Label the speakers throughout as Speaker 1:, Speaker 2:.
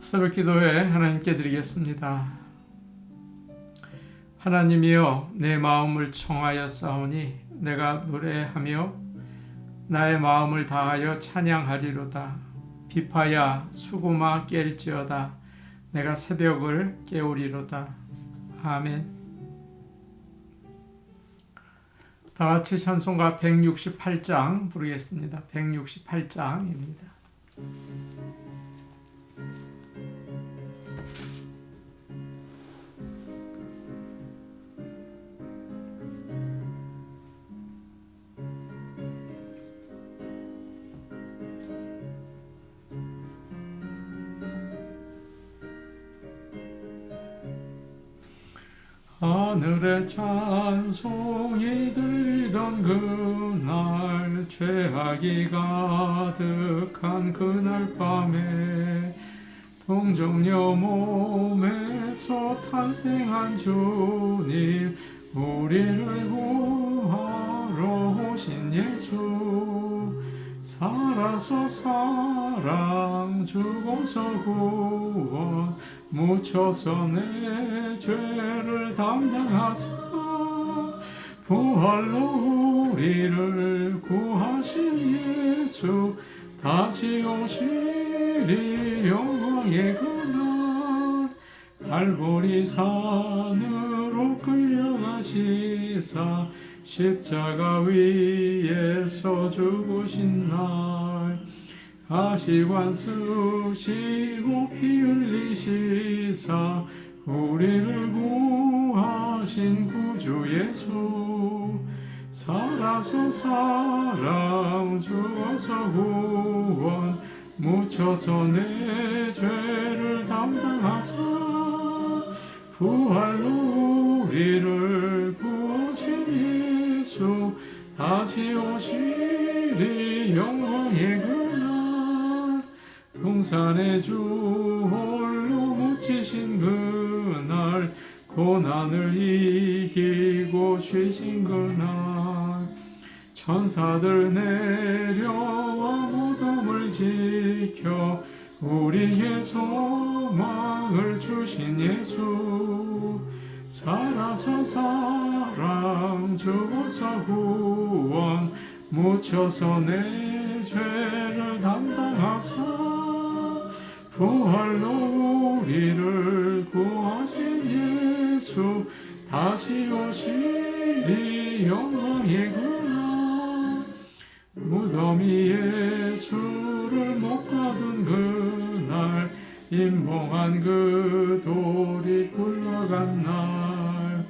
Speaker 1: 새벽 기도회 하나님께 드리겠습니다. 하나님이여, 내 마음을 청하여 싸우니 내가 노래하며 나의 마음을 다하여 찬양하리로다. 비파야 수고마 깰지어다. 내가 새벽을 깨우리로다. 아멘. 다같이 찬송가 168장 부르겠습니다. 168장입니다. 하늘에 찬송이 들리던 그날, 죄악이 가득한 그날 밤에 동정녀 몸에서 탄생한 주님, 우리를 구하러 오신 예수, 살아서 사랑 주고서 구원, 묻혀서 내 죄를 담당하사 부활로 우리를 구하신 예수, 다시 오시리 영광의 그날, 갈보리 산으로 끌려가시사 십자가 위에서 죽으신 날, 가시관 쓰시고 피 흘리시사 우리를 구하신 구주 예수, 살아서 사랑 주어서 구원, 묻혀서 내 죄를 담당하사 부활로 우리를 구하신 예수, 다시 오시리 영광의 그날, 동산의 주 홀로 묻히신 그날, 고난을 이기고 쉬신 그날, 천사들 내려와 무덤을 지켜 우리의 소망을 주신 예수, 살아서 사랑 죽어서 구원, 묻혀서 내 죄를 담당하사 부활로 우리를 구하신 예수, 다시 오시리 영광의 그날, 무덤 위에 예수를 못 가둔 그날, 임봉한 그 돌이 굴러간 날,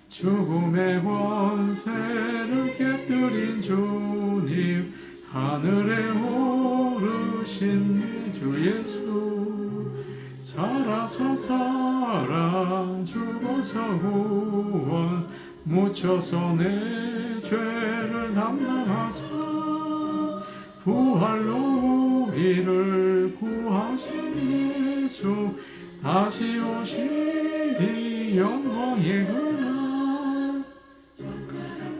Speaker 1: 죽음의 권세를 깨뜨린 주님, 하늘에 오르신 주 예수, 살아서 사랑 죽어서 구원, 묻혀서 내 죄를 담당하사 부활로 우리를 구하신 예수, 다시 오시리 영광의 그날,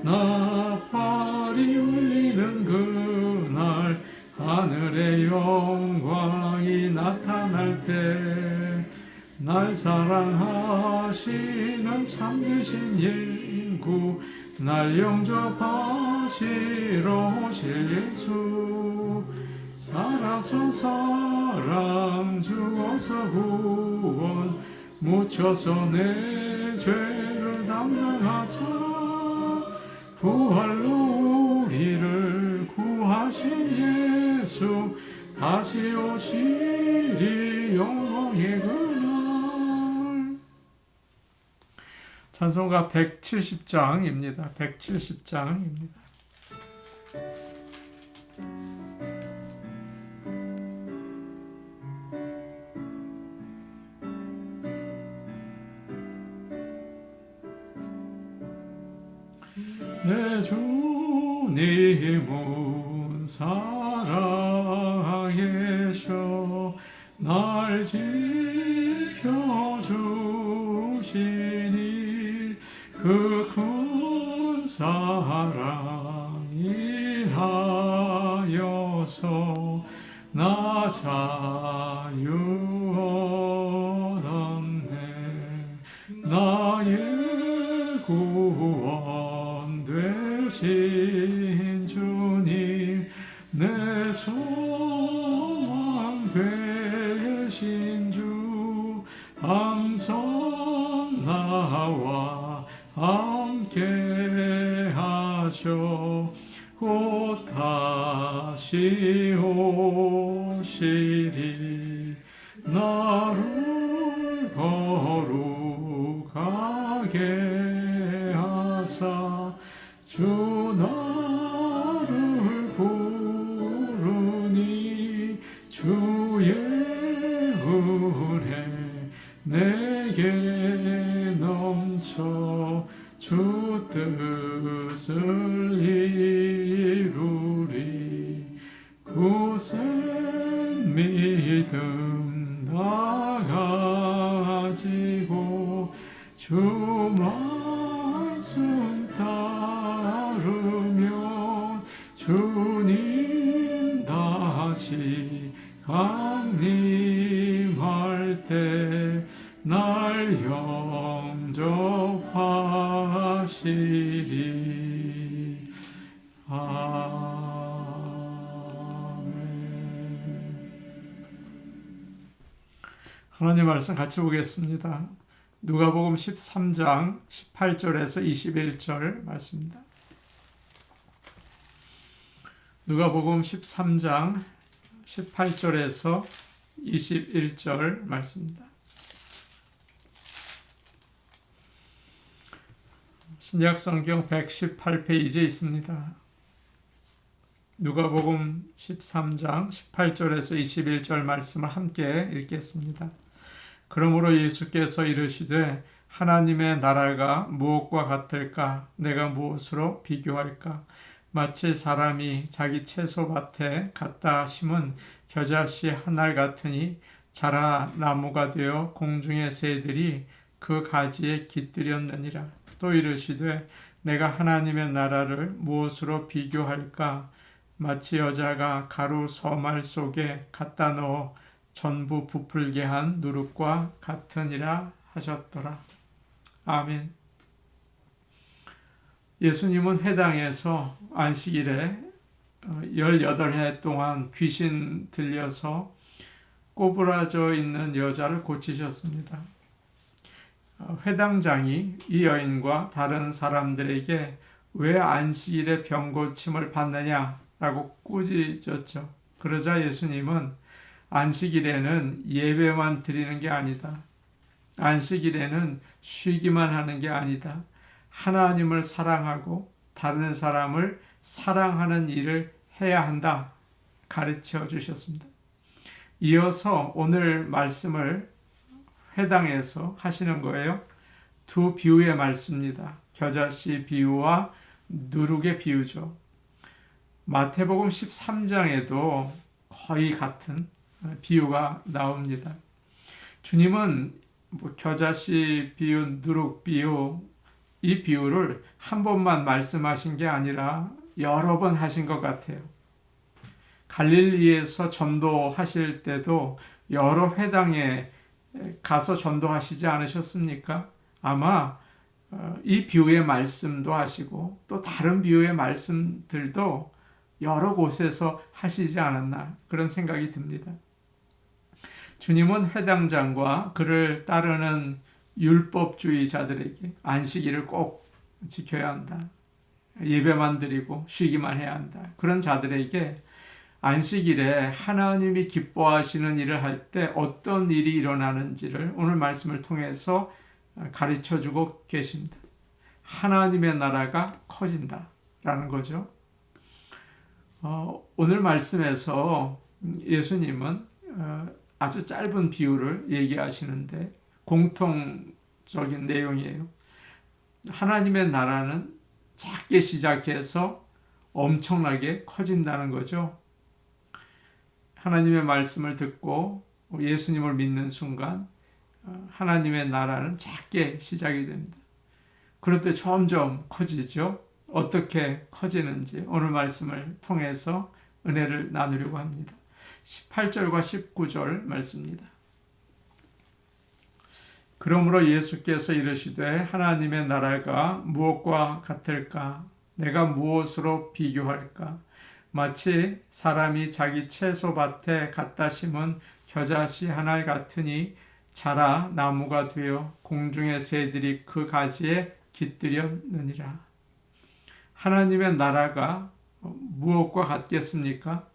Speaker 1: 나팔이 울리는 그날, 하늘의 영광이 나타날 때, 날 사랑하시는 참되신 예구, 날 영접하시러 오실 예수, 살아서 사랑 주어서 구원, 묻혀서 내 죄를 담당하사 부활로 우리를 구하신 예수, 다시 오시리 영광의 그날. 찬송가 170장입니다. 170장입니다. 내 주님은 살아계셔 날 지켜주시니, 그 큰 사랑 인하여서 나 자유 되신 주 항상 나와 함께 하셔 곧 다시 오시리 나를 거룩하게 하사 주 나를 부르니 주의 은혜 내게 넘쳐 주 뜻을 이루리 굳은 믿음 나가지고 주 말씀 따르면 주님 다시 강림할 때 날 영접하시리. 아멘. 하나님 말씀 같이 보겠습니다. 누가복음 13장 18절에서 21절 말씀입니다. 누가복음 13장 18절에서 21절 말씀입니다. 신약성경 118페이지에 있습니다. 누가복음 13장 18절에서 21절 말씀을 함께 읽겠습니다. 그러므로 예수께서 이르시되 하나님의 나라가 무엇과 같을까? 내가 무엇으로 비교할까? 마치 사람이 자기 채소밭에 갖다 심은 겨자씨 한 알 같으니 자라 나무가 되어 공중의 새들이 그 가지에 깃들였느니라. 또 이르시되 내가 하나님의 나라를 무엇으로 비교할까? 마치 여자가 가루 서말 속에 갖다 넣어 전부 부풀게 한 누룩과 같으니라 하셨더라. 아멘. 예수님은 회당에서 안식일에 18해 동안 귀신 들려서 꼬부라져 있는 여자를 고치셨습니다. 회당장이 이 여인과 다른 사람들에게 왜 안식일에 병고침을 받느냐라고 꾸짖었죠. 그러자 예수님은 안식일에는 예배만 드리는 게 아니다. 안식일에는 쉬기만 하는 게 아니다. 하나님을 사랑하고 다른 사람을 사랑하는 일을 해야 한다. 가르쳐 주셨습니다. 이어서 오늘 말씀을 회당에서 하시는 거예요. 두 비유의 말씀입니다. 겨자씨 비유와 누룩의 비유죠. 마태복음 13장에도 거의 같은 비유가 나옵니다. 주님은 겨자씨 비유, 누룩 비유, 이 비유를 한 번만 말씀하신 게 아니라 여러 번 하신 것 같아요. 갈릴리에서 전도하실 때도 여러 회당에 가서 전도하시지 않으셨습니까? 아마 이 비유의 말씀도 하시고 또 다른 비유의 말씀들도 여러 곳에서 하시지 않았나 그런 생각이 듭니다. 주님은 회당장과 그를 따르는 율법주의자들에게 안식일을 꼭 지켜야 한다. 예배만 드리고 쉬기만 해야 한다. 그런 자들에게 안식일에 하나님이 기뻐하시는 일을 할 때 어떤 일이 일어나는지를 오늘 말씀을 통해서 가르쳐주고 계십니다. 하나님의 나라가 커진다라는 거죠. 오늘 말씀에서 예수님은 아주 짧은 비유를 얘기하시는데 공통적인 내용이에요. 하나님의 나라는 작게 시작해서 엄청나게 커진다는 거죠. 하나님의 말씀을 듣고 예수님을 믿는 순간 하나님의 나라는 작게 시작이 됩니다. 그런데 점점 커지죠. 어떻게 커지는지 오늘 말씀을 통해서 은혜를 나누려고 합니다. 18절과 19절 말씀입니다. 그러므로 예수께서 이르시되 하나님의 나라가 무엇과 같을까? 내가 무엇으로 비교할까? 마치 사람이 자기 채소밭에 갖다 심은 겨자씨 한 알 같으니 자라 나무가 되어 공중의 새들이 그 가지에 깃들였느니라. 하나님의 나라가 무엇과 같겠습니까?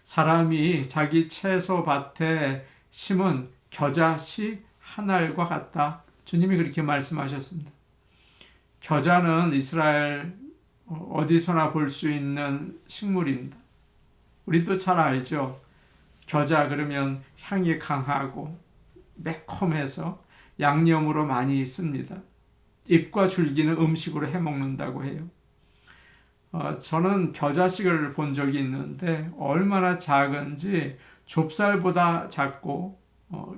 Speaker 1: 사람이 자기 채소밭에 심은 겨자씨 한 알과 같다. 주님이 그렇게 말씀하셨습니다. 겨자는 이스라엘 어디서나 볼 수 있는 식물입니다. 우리도 잘 알죠. 겨자 그러면 향이 강하고 매콤해서 양념으로 많이 씁니다. 잎과 줄기는 음식으로 해먹는다고 해요. 저는 겨자씨를 본 적이 있는데 얼마나 작은지 좁쌀보다 작고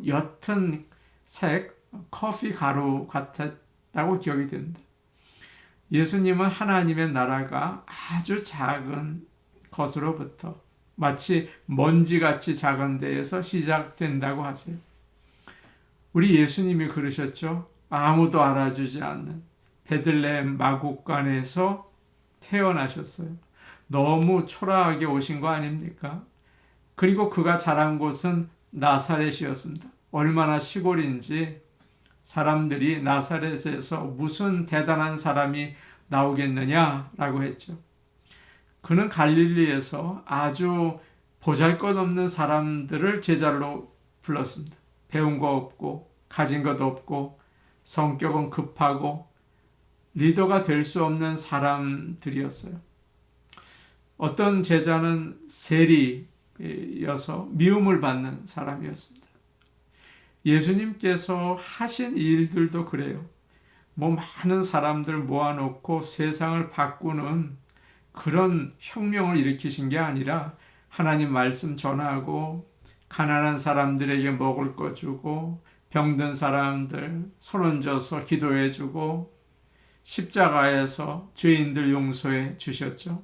Speaker 1: 옅은 색 커피 가루 같았다고 기억이 됩니다. 예수님은 하나님의 나라가 아주 작은 것으로부터 마치 먼지같이 작은 데에서 시작된다고 하세요. 우리 예수님이 그러셨죠. 아무도 알아주지 않는 베들레헴 마국간에서 태어나셨어요. 너무 초라하게 오신 거 아닙니까? 그리고 그가 자란 곳은 나사렛이었습니다. 얼마나 시골인지 사람들이 나사렛에서 무슨 대단한 사람이 나오겠느냐라고 했죠. 그는 갈릴리에서 아주 보잘것없는 사람들을 제자로 불렀습니다. 배운 거 없고 가진 것 없고 성격은 급하고 리더가 될 수 없는 사람들이었어요. 어떤 제자는 세리여서 미움을 받는 사람이었습니다. 예수님께서 하신 일들도 그래요. 많은 사람들 모아놓고 세상을 바꾸는 그런 혁명을 일으키신 게 아니라 하나님 말씀 전하고 가난한 사람들에게 먹을 거 주고 병든 사람들 손 얹어서 기도해 주고 십자가에서 죄인들 용서해 주셨죠.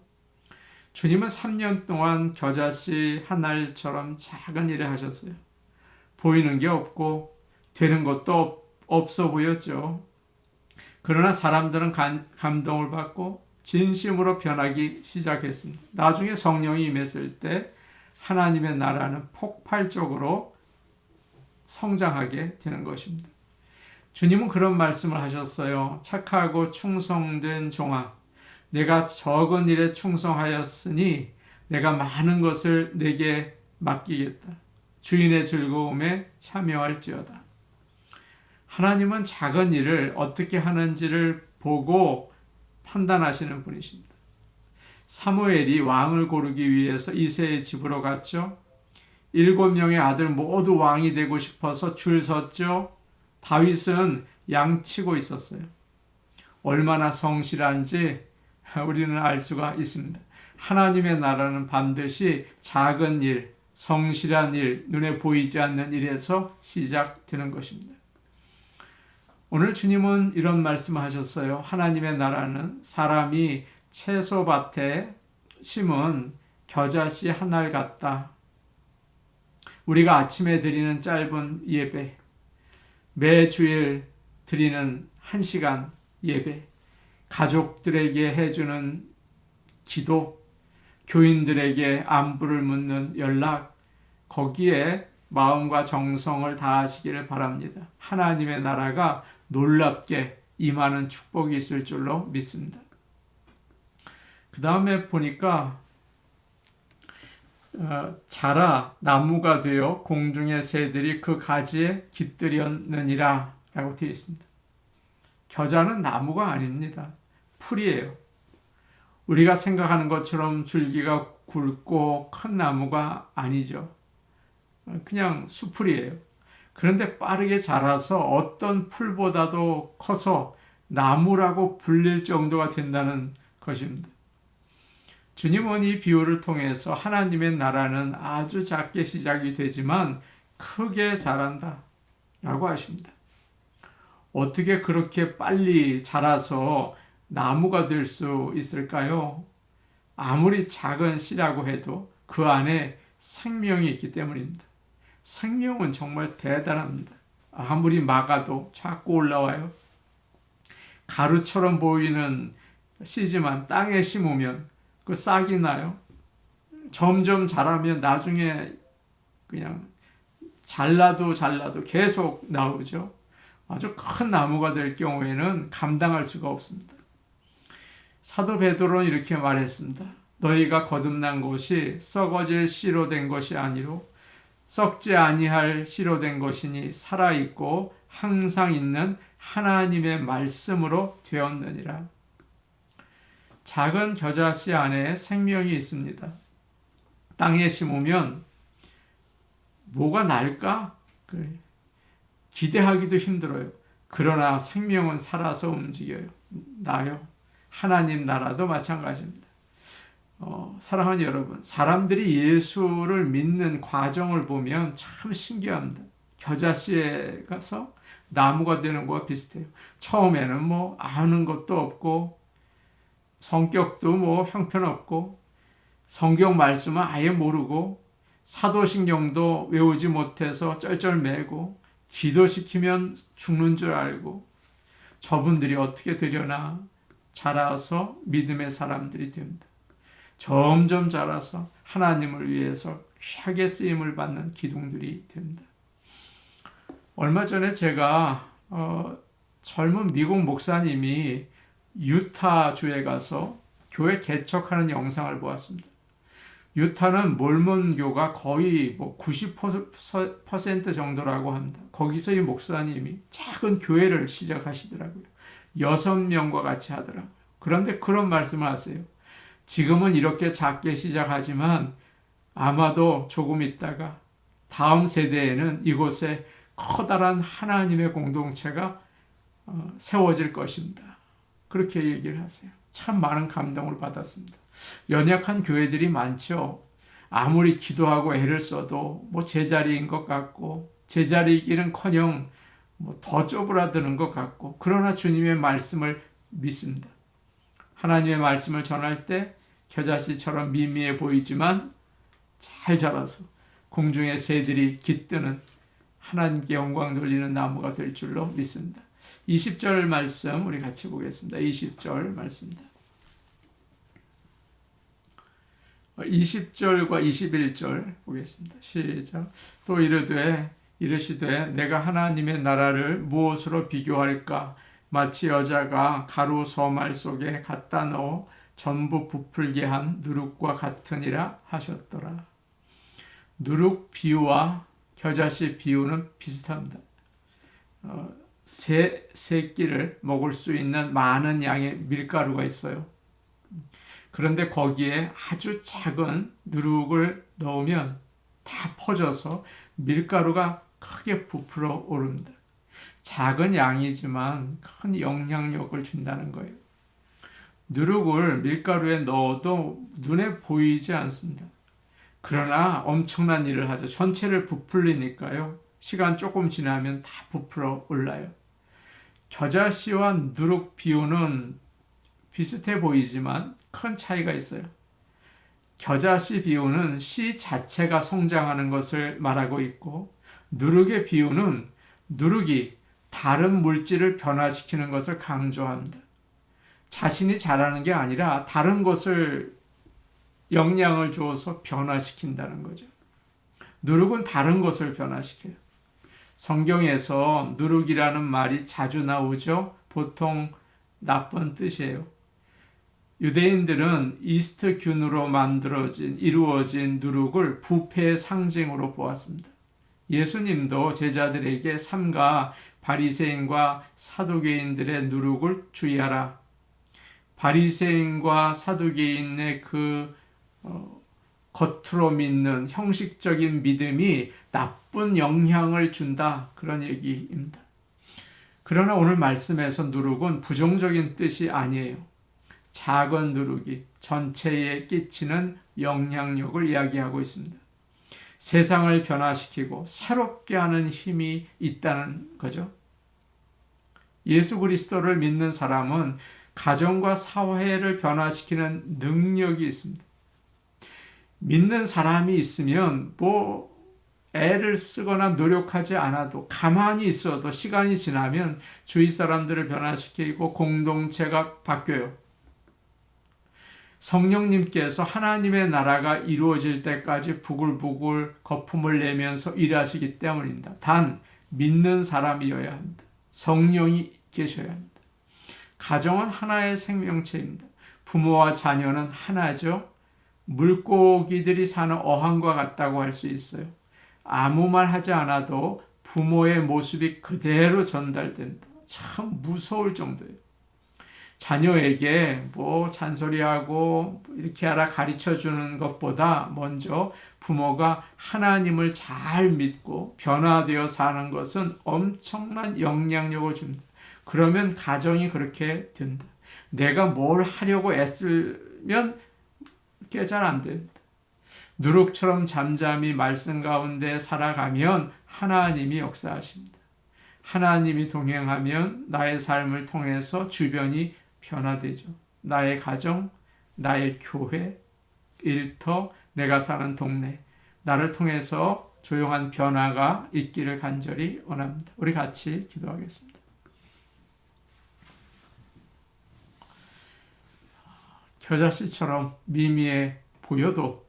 Speaker 1: 주님은 3년 동안 겨자씨 한 알처럼 작은 일을 하셨어요. 보이는 게 없고 되는 것도 없어 보였죠. 그러나 사람들은 감동을 받고 진심으로 변하기 시작했습니다. 나중에 성령이 임했을 때 하나님의 나라는 폭발적으로 성장하게 되는 것입니다. 주님은 그런 말씀을 하셨어요. 착하고 충성된 종아, 내가 적은 일에 충성하였으니 내가 많은 것을 내게 맡기겠다. 주인의 즐거움에 참여할지어다. 하나님은 작은 일을 어떻게 하는지를 보고 판단하시는 분이십니다. 사무엘이 왕을 고르기 위해서 이새의 집으로 갔죠. 7명의 아들 모두 왕이 되고 싶어서 줄 섰죠. 다윗은 양치고 있었어요. 얼마나 성실한지 우리는 알 수가 있습니다. 하나님의 나라는 반드시 작은 일, 성실한 일, 눈에 보이지 않는 일에서 시작되는 것입니다. 오늘 주님은 이런 말씀을 하셨어요. 하나님의 나라는 사람이 채소밭에 심은 겨자씨 한 알 같다. 우리가 아침에 드리는 짧은 예배, 매주일 드리는 1시간 예배, 가족들에게 해주는 기도, 교인들에게 안부를 묻는 연락, 거기에 마음과 정성을 다하시기를 바랍니다. 하나님의 나라가 놀랍게 임하는 축복이 있을 줄로 믿습니다. 그 다음에 보니까 자라 나무가 되어 공중의 새들이 그 가지에 깃들였느니라 라고 되어 있습니다. 겨자는 나무가 아닙니다. 풀이에요. 우리가 생각하는 것처럼 줄기가 굵고 큰 나무가 아니죠. 그냥 수풀이에요. 그런데 빠르게 자라서 어떤 풀보다도 커서 나무라고 불릴 정도가 된다는 것입니다. 주님은 이 비유를 통해서 하나님의 나라는 아주 작게 시작이 되지만 크게 자란다 라고 하십니다. 어떻게 그렇게 빨리 자라서 나무가 될 수 있을까요? 아무리 작은 씨라고 해도 그 안에 생명이 있기 때문입니다. 생명은 정말 대단합니다. 아무리 막아도 자꾸 올라와요. 가루처럼 보이는 씨지만 땅에 심으면 그 싹이 나요. 점점 자라면 나중에 그냥 잘라도 계속 나오죠. 아주 큰 나무가 될 경우에는 감당할 수가 없습니다. 사도 베드로는 이렇게 말했습니다. 너희가 거듭난 것이 썩어질 씨로 된 것이 아니로 썩지 아니할 씨로 된 것이니 살아있고 항상 있는 하나님의 말씀으로 되었느니라. 작은 겨자씨 안에 생명이 있습니다. 땅에 심으면 뭐가 날까? 기대하기도 힘들어요. 그러나 생명은 살아서 움직여요. 나요. 하나님 나라도 마찬가지입니다. 사랑하는 여러분, 사람들이 예수를 믿는 과정을 보면 참 신기합니다. 겨자씨에 가서 나무가 되는 거와 비슷해요. 처음에는 뭐 아는 것도 없고 성격도 뭐 형편없고 성경 말씀은 아예 모르고 사도신경도 외우지 못해서 쩔쩔매고 기도시키면 죽는 줄 알고 저분들이 어떻게 되려나 자라서 믿음의 사람들이 됩니다. 점점 자라서 하나님을 위해서 귀하게 쓰임을 받는 기둥들이 됩니다. 얼마 전에 제가 젊은 미국 목사님이 유타주에 가서 교회 개척하는 영상을 보았습니다. 유타는 몰몬교가 거의 90% 정도라고 합니다. 거기서 이 목사님이 작은 교회를 시작하시더라고요. 6명과 같이 하더라고요. 그런데 그런 말씀을 하세요. 지금은 이렇게 작게 시작하지만 아마도 조금 있다가 다음 세대에는 이곳에 커다란 하나님의 공동체가 세워질 것입니다. 그렇게 얘기를 하세요. 참 많은 감동을 받았습니다. 연약한 교회들이 많죠. 아무리 기도하고 애를 써도 제자리인 것 같고 제자리이기는커녕 더 쪼그라드는 것 같고 그러나 주님의 말씀을 믿습니다. 하나님의 말씀을 전할 때 겨자씨처럼 미미해 보이지만 잘 자라서 공중의 새들이 깃드는 하나님께 영광 돌리는 나무가 될 줄로 믿습니다. 20절 말씀 우리 같이 보겠습니다. 20절 말씀입니다. 20절과 21절 보겠습니다. 시작. 또 이르시되 내가 하나님의 나라를 무엇으로 비교할까? 마치 여자가 가루 서말 속에 갖다 넣어 전부 부풀게 한 누룩과 같으니라 하셨더라. 누룩 비유와 겨자씨 비유는 비슷합니다. 세 끼를 먹을 수 있는 많은 양의 밀가루가 있어요. 그런데 거기에 아주 작은 누룩을 넣으면 다 퍼져서 밀가루가 크게 부풀어 오릅니다. 작은 양이지만 큰 영향력을 준다는 거예요. 누룩을 밀가루에 넣어도 눈에 보이지 않습니다. 그러나 엄청난 일을 하죠. 전체를 부풀리니까요. 시간 조금 지나면 다 부풀어 올라요. 겨자씨와 누룩 비유는 비슷해 보이지만 큰 차이가 있어요. 겨자씨 비유는 씨 자체가 성장하는 것을 말하고 있고 누룩의 비유는 누룩이 다른 물질을 변화시키는 것을 강조합니다. 자신이 자라는 게 아니라 다른 것을 영향을 주어서 변화시킨다는 거죠. 누룩은 다른 것을 변화시켜요. 성경에서 누룩이라는 말이 자주 나오죠. 보통 나쁜 뜻이에요. 유대인들은 이스트균으로 이루어진 누룩을 부패의 상징으로 보았습니다. 예수님도 제자들에게 삼가 바리새인과 사두개인들의 누룩을 주의하라. 바리새인과 사두개인의 겉으로 믿는 형식적인 믿음이 나쁜 영향을 준다. 그런 얘기입니다. 그러나 오늘 말씀에서 누룩은 부정적인 뜻이 아니에요. 작은 누룩이 전체에 끼치는 영향력을 이야기하고 있습니다. 세상을 변화시키고 새롭게 하는 힘이 있다는 거죠. 예수 그리스도를 믿는 사람은 가정과 사회를 변화시키는 능력이 있습니다. 믿는 사람이 있으면 애를 쓰거나 노력하지 않아도 가만히 있어도 시간이 지나면 주위 사람들을 변화시키고 공동체가 바뀌어요. 성령님께서 하나님의 나라가 이루어질 때까지 부글부글 거품을 내면서 일하시기 때문입니다. 단 믿는 사람이어야 합니다. 성령이 계셔야 합니다. 가정은 하나의 생명체입니다. 부모와 자녀는 하나죠. 물고기들이 사는 어항과 같다고 할 수 있어요. 아무 말 하지 않아도 부모의 모습이 그대로 전달된다. 참 무서울 정도예요. 자녀에게 잔소리하고 이렇게 하라 가르쳐 주는 것보다 먼저 부모가 하나님을 잘 믿고 변화되어 사는 것은 엄청난 영향력을 줍니다. 그러면 가정이 그렇게 된다. 내가 뭘 하려고 애쓰면 그게 잘 안 됩니다. 누룩처럼 잠잠히 말씀 가운데 살아가면 하나님이 역사하십니다. 하나님이 동행하면 나의 삶을 통해서 주변이 변화되죠. 나의 가정, 나의 교회, 일터, 내가 사는 동네, 나를 통해서 조용한 변화가 있기를 간절히 원합니다. 우리 같이 기도하겠습니다. 겨자씨처럼 미미해 보여도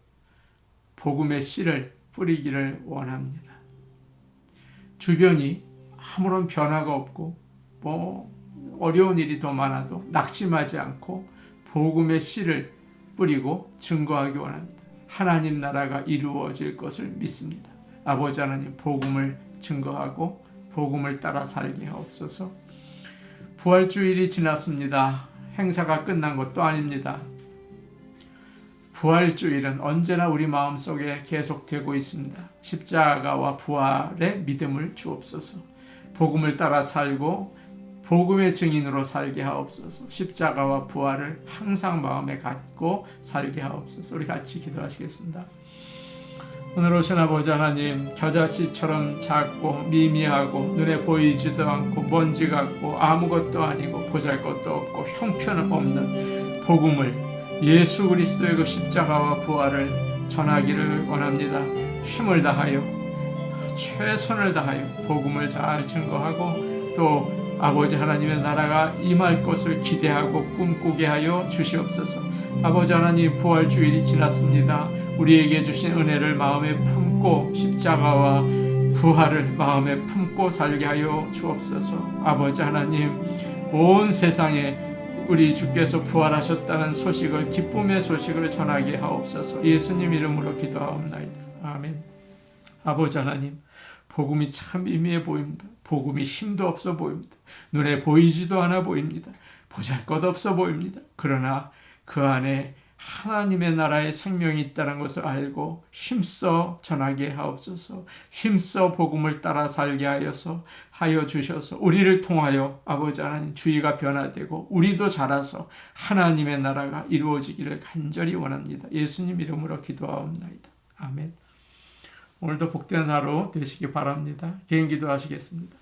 Speaker 1: 복음의 씨를 뿌리기를 원합니다. 주변이 아무런 변화가 없고 어려운 일이 더 많아도 낙심하지 않고 복음의 씨를 뿌리고 증거하기 원합니다. 하나님 나라가 이루어질 것을 믿습니다. 아버지 하나님, 복음을 증거하고 복음을 따라 살게 하옵소서. 부활주일이 지났습니다. 행사가 끝난 것도 아닙니다. 부활주일은 언제나 우리 마음속에 계속되고 있습니다. 십자가와 부활의 믿음을 주옵소서. 복음을 따라 살고 복음의 증인으로 살게 하옵소서. 십자가와 부활을 항상 마음에 갖고 살게 하옵소서. 우리 같이 기도하시겠습니다. 오늘 오신 아버지 하나님, 겨자씨처럼 작고 미미하고 눈에 보이지도 않고 먼지 같고 아무것도 아니고 보잘것도 없고 형편없는 복음을, 예수 그리스도의 그 십자가와 부활을 전하기를 원합니다. 힘을 다하여 최선을 다하여 복음을 잘 증거하고 또 아버지 하나님의 나라가 임할 것을 기대하고 꿈꾸게 하여 주시옵소서. 아버지 하나님, 부활주일이 지났습니다. 우리에게 주신 은혜를 마음에 품고 십자가와 부활을 마음에 품고 살게 하여 주옵소서. 아버지 하나님, 온 세상에 우리 주께서 부활하셨다는 소식을, 기쁨의 소식을 전하게 하옵소서. 예수님 이름으로 기도하옵나이다. 아멘. 아버지 하나님, 복음이 참 미미해 보입니다. 복음이 힘도 없어 보입니다. 눈에 보이지도 않아 보입니다. 보잘것없어 보입니다. 그러나 그 안에 하나님의 나라의 생명이 있다는 것을 알고 힘써 전하게 하옵소서. 힘써 복음을 따라 살게 하여 주셔서 우리를 통하여 아버지 하나님 주의가 변화되고 우리도 자라서 하나님의 나라가 이루어지기를 간절히 원합니다. 예수님 이름으로 기도하옵나이다. 아멘. 오늘도 복된 하루 되시기 바랍니다. 개인 기도하시겠습니다.